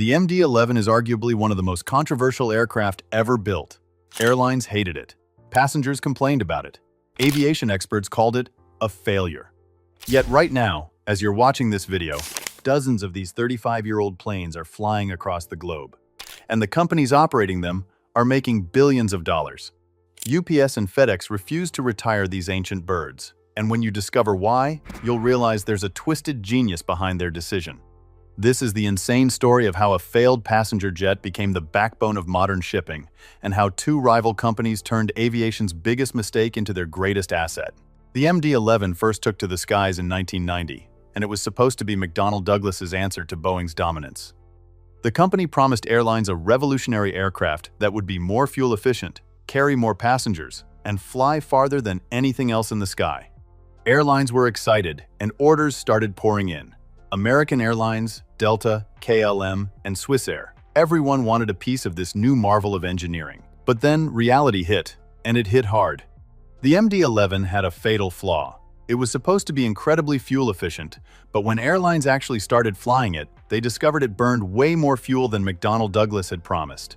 The MD-11 is arguably one of the most controversial aircraft ever built. Airlines hated it. Passengers complained about it. Aviation experts called it a failure. Yet right now, as you're watching this video, dozens of these 35-year-old planes are flying across the globe. And the companies operating them are making billions of dollars. UPS and FedEx refuse to retire these ancient birds. And when you discover why, you'll realize there's a twisted genius behind their decision. This is the insane story of how a failed passenger jet became the backbone of modern shipping, and how two rival companies turned aviation's biggest mistake into their greatest asset. The MD-11 first took to the skies in 1990, and it was supposed to be McDonnell Douglas's answer to Boeing's dominance. The company promised airlines a revolutionary aircraft that would be more fuel efficient, carry more passengers, and fly farther than anything else in the sky. Airlines were excited, and orders started pouring in. American Airlines, Delta, KLM, and Swissair. Everyone wanted a piece of this new marvel of engineering. But then reality hit, and it hit hard. The MD-11 had a fatal flaw. It was supposed to be incredibly fuel efficient, but when airlines actually started flying it, they discovered it burned way more fuel than McDonnell Douglas had promised.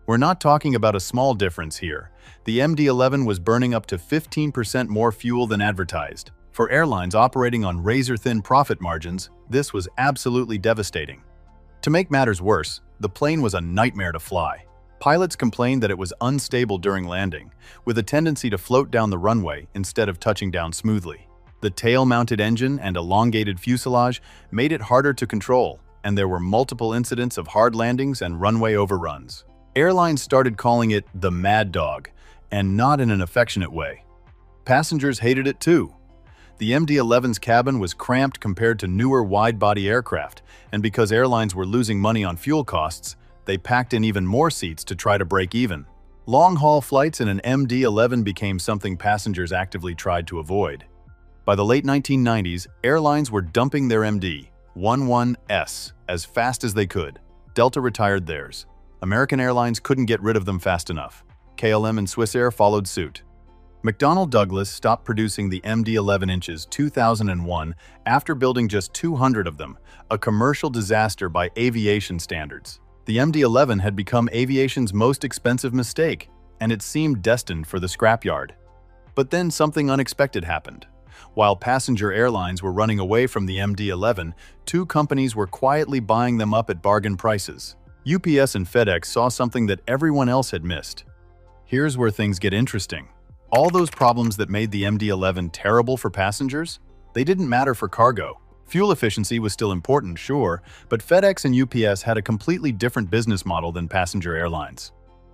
We're not talking about a small difference here. The MD-11 was burning up to 15% more fuel than advertised. For airlines operating on razor-thin profit margins, this was absolutely devastating. To make matters worse, the plane was a nightmare to fly. Pilots complained that it was unstable during landing, with a tendency to float down the runway instead of touching down smoothly. The tail-mounted engine and elongated fuselage made it harder to control, and there were multiple incidents of hard landings and runway overruns. Airlines started calling it the Mad Dog, and not in an affectionate way. Passengers hated it too. The MD-11's cabin was cramped compared to newer wide-body aircraft, and because airlines were losing money on fuel costs, they packed in even more seats to try to break even. Long-haul flights in an MD-11 became something passengers actively tried to avoid. By the late 1990s, airlines were dumping their MD-11s as fast as they could. Delta retired theirs. American Airlines couldn't get rid of them fast enough. KLM and Swissair followed suit. McDonnell Douglas stopped producing the MD-11 inches 2001 after building just 200 of them, a commercial disaster by aviation standards. The MD-11 had become aviation's most expensive mistake, and it seemed destined for the scrapyard. But then something unexpected happened. While passenger airlines were running away from the MD-11, two companies were quietly buying them up at bargain prices. UPS and FedEx saw something that everyone else had missed. Here's where things get interesting. All those problems that made the MD-11 terrible for passengers, they didn't matter for cargo. Fuel efficiency was still important, sure, but FedEx and UPS had a completely different business model than passenger airlines.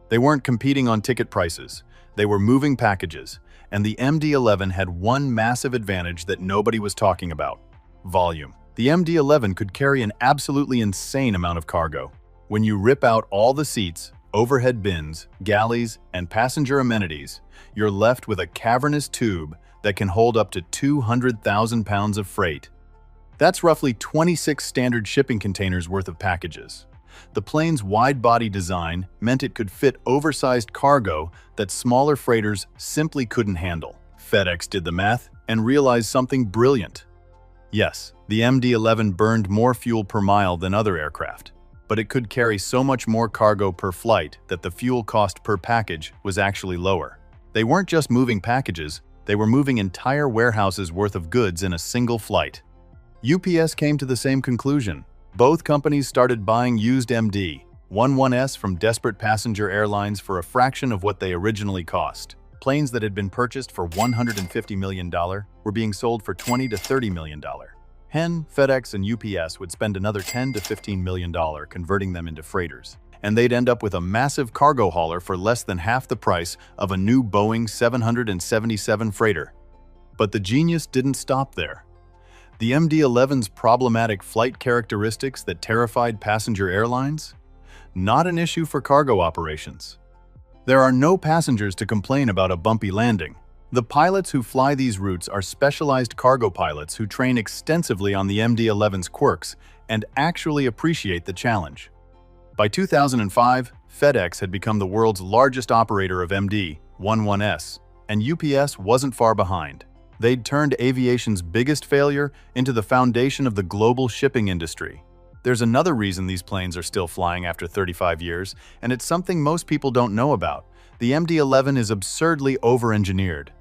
They weren't competing on ticket prices. They were moving packages, and the MD-11 had one massive advantage that nobody was talking about: volume. The MD-11 could carry an absolutely insane amount of cargo. When you rip out all the seats, overhead bins, galleys, and passenger amenities, you're left with a cavernous tube that can hold up to 200,000 pounds of freight. That's roughly 26 standard shipping containers worth of packages. The plane's wide-body design meant it could fit oversized cargo that smaller freighters simply couldn't handle. FedEx did the math and realized something brilliant. Yes, the MD-11 burned more fuel per mile than other aircraft, but it could carry so much more cargo per flight that the fuel cost per package was actually lower. They weren't just moving packages, they were moving entire warehouses worth of goods in a single flight. UPS came to the same conclusion. Both companies started buying used MD-11s from desperate passenger airlines for a fraction of what they originally cost. Planes that had been purchased for $150 million were being sold for $20 to $30 million. FedEx and UPS would spend another $10 to $15 million converting them into freighters, and they'd end up with a massive cargo hauler for less than half the price of a new Boeing 777 freighter. But the genius didn't stop there. The MD-11's problematic flight characteristics that terrified passenger airlines? Not an issue for cargo operations. There are no passengers to complain about a bumpy landing. The pilots who fly these routes are specialized cargo pilots who train extensively on the MD-11's quirks and actually appreciate the challenge. By 2005, FedEx had become the world's largest operator of MD-11s, and UPS wasn't far behind. They'd turned aviation's biggest failure into the foundation of the global shipping industry. There's another reason these planes are still flying after 35 years, and it's something most people don't know about. The MD-11 is absurdly over-engineered.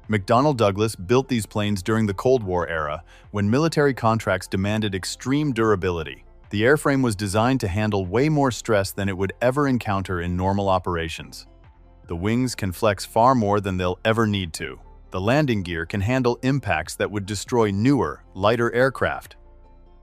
McDonnell Douglas built these planes during the Cold War era, when military contracts demanded extreme durability. The airframe was designed to handle way more stress than it would ever encounter in normal operations. The wings can flex far more than they'll ever need to. The landing gear can handle impacts that would destroy newer, lighter aircraft.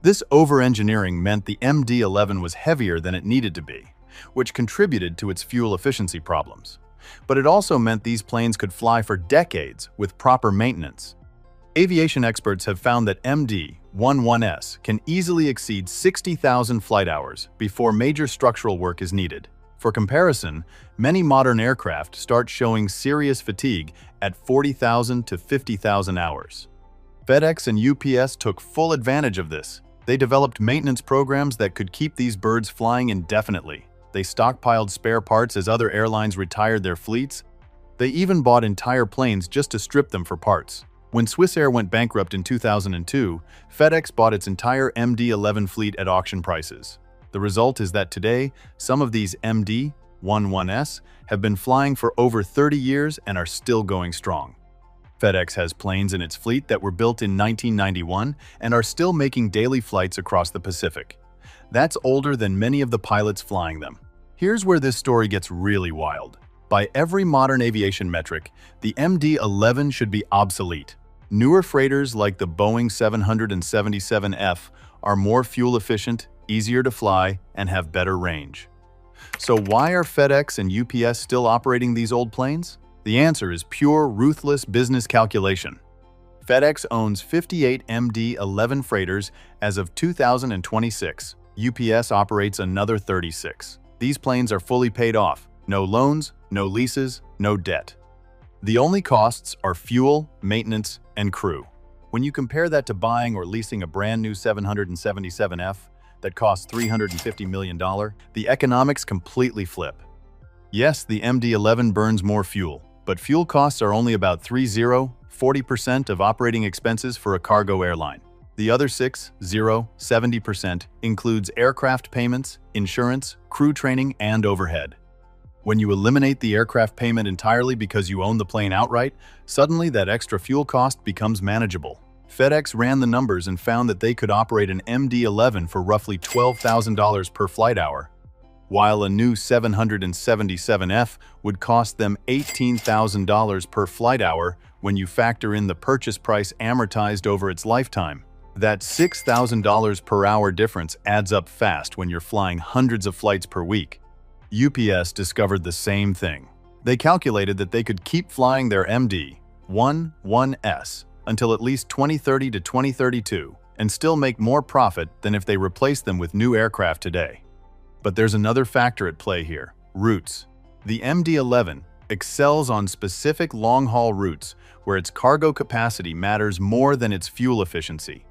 This over-engineering meant the MD-11 was heavier than it needed to be, which contributed to its fuel efficiency problems. But it also meant these planes could fly for decades with proper maintenance. Aviation experts have found that MD-11s can easily exceed 60,000 flight hours before major structural work is needed. For comparison, many modern aircraft start showing serious fatigue at 40,000 to 50,000 hours. FedEx and UPS took full advantage of this. They developed maintenance programs that could keep these birds flying indefinitely. They stockpiled spare parts as other airlines retired their fleets. They even bought entire planes just to strip them for parts. When Swissair went bankrupt in 2002, FedEx bought its entire MD-11 fleet at auction prices. The result is that today, some of these MD-11s have been flying for over 30 years and are still going strong. FedEx has planes in its fleet that were built in 1991 and are still making daily flights across the Pacific. That's older than many of the pilots flying them. Here's where this story gets really wild. By every modern aviation metric, the MD-11 should be obsolete. Newer freighters like the Boeing 777F are more fuel efficient, easier to fly, and have better range. So why are FedEx and UPS still operating these old planes? The answer is pure, ruthless business calculation. FedEx owns 58 MD-11 freighters as of 2026. UPS operates another 36. These planes are fully paid off. No loans, no leases, no debt. The only costs are fuel, maintenance, and crew. When you compare that to buying or leasing a brand new 777F that costs $350 million, the economics completely flip. Yes, the MD-11 burns more fuel, but fuel costs are only about 40% of operating expenses for a cargo airline. The other 70% includes aircraft payments, insurance, crew training, and overhead. When you eliminate the aircraft payment entirely because you own the plane outright, suddenly that extra fuel cost becomes manageable. FedEx ran the numbers and found that they could operate an MD-11 for roughly $12,000 per flight hour, while a new 777F would cost them $18,000 per flight hour when you factor in the purchase price amortized over its lifetime. That $6,000 per hour difference adds up fast when you're flying hundreds of flights per week. UPS discovered the same thing. They calculated that they could keep flying their MD-11s until at least 2030 to 2032 and still make more profit than if they replaced them with new aircraft today. But there's another factor at play here: routes. The MD-11 excels on specific long-haul routes where its cargo capacity matters more than its fuel efficiency.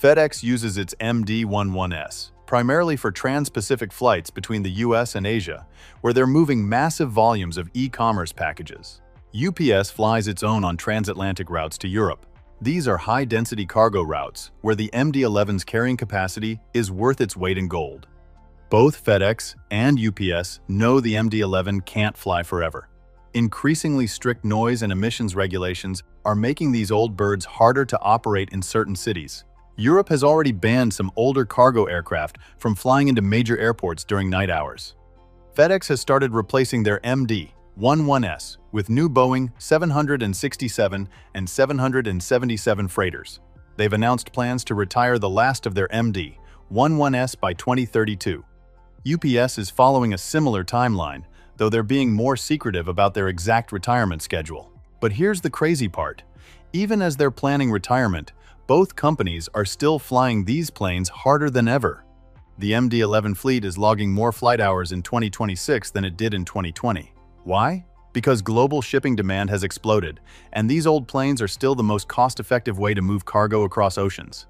FedEx uses its MD-11s primarily for trans-Pacific flights between the US and Asia, where they're moving massive volumes of e-commerce packages. UPS flies its own on transatlantic routes to Europe. These are high-density cargo routes where the MD-11's carrying capacity is worth its weight in gold. Both FedEx and UPS know the MD-11 can't fly forever. Increasingly strict noise and emissions regulations are making these old birds harder to operate in certain cities. Europe has already banned some older cargo aircraft from flying into major airports during night hours. FedEx has started replacing their MD-11s with new Boeing 767 and 777 freighters. They've announced plans to retire the last of their MD-11s by 2032. UPS is following a similar timeline, though they're being more secretive about their exact retirement schedule. But here's the crazy part. Even as they're planning retirement, both companies are still flying these planes harder than ever. The MD-11 fleet is logging more flight hours in 2026 than it did in 2020. Why? Because global shipping demand has exploded, and these old planes are still the most cost-effective way to move cargo across oceans.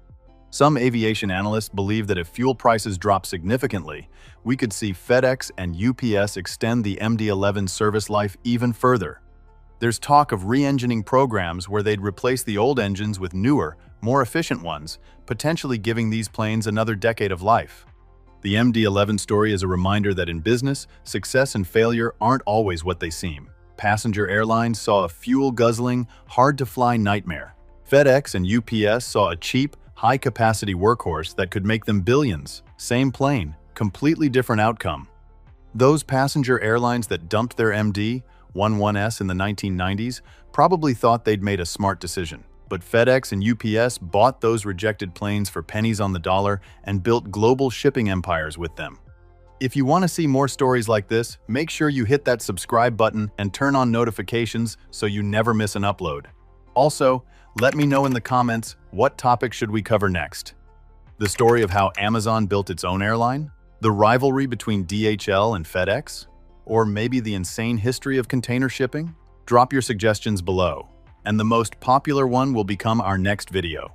Some aviation analysts believe that if fuel prices drop significantly, we could see FedEx and UPS extend the MD-11 service life even further. There's talk of re-engining programs where they'd replace the old engines with newer, more efficient ones, potentially giving these planes another decade of life. The MD-11 story is a reminder that in business, success and failure aren't always what they seem. Passenger airlines saw a fuel-guzzling, hard-to-fly nightmare. FedEx and UPS saw a cheap, high-capacity workhorse that could make them billions. Same plane, completely different outcome. Those passenger airlines that dumped their MD-11s in the 1990s probably thought they'd made a smart decision. But FedEx and UPS bought those rejected planes for pennies on the dollar and built global shipping empires with them. If you want to see more stories like this, make sure you hit that subscribe button and turn on notifications so you never miss an upload. Also, let me know in the comments, what topic should we cover next? The story of how Amazon built its own airline? The rivalry between DHL and FedEx? Or maybe the insane history of container shipping? Drop your suggestions below, and the most popular one will become our next video.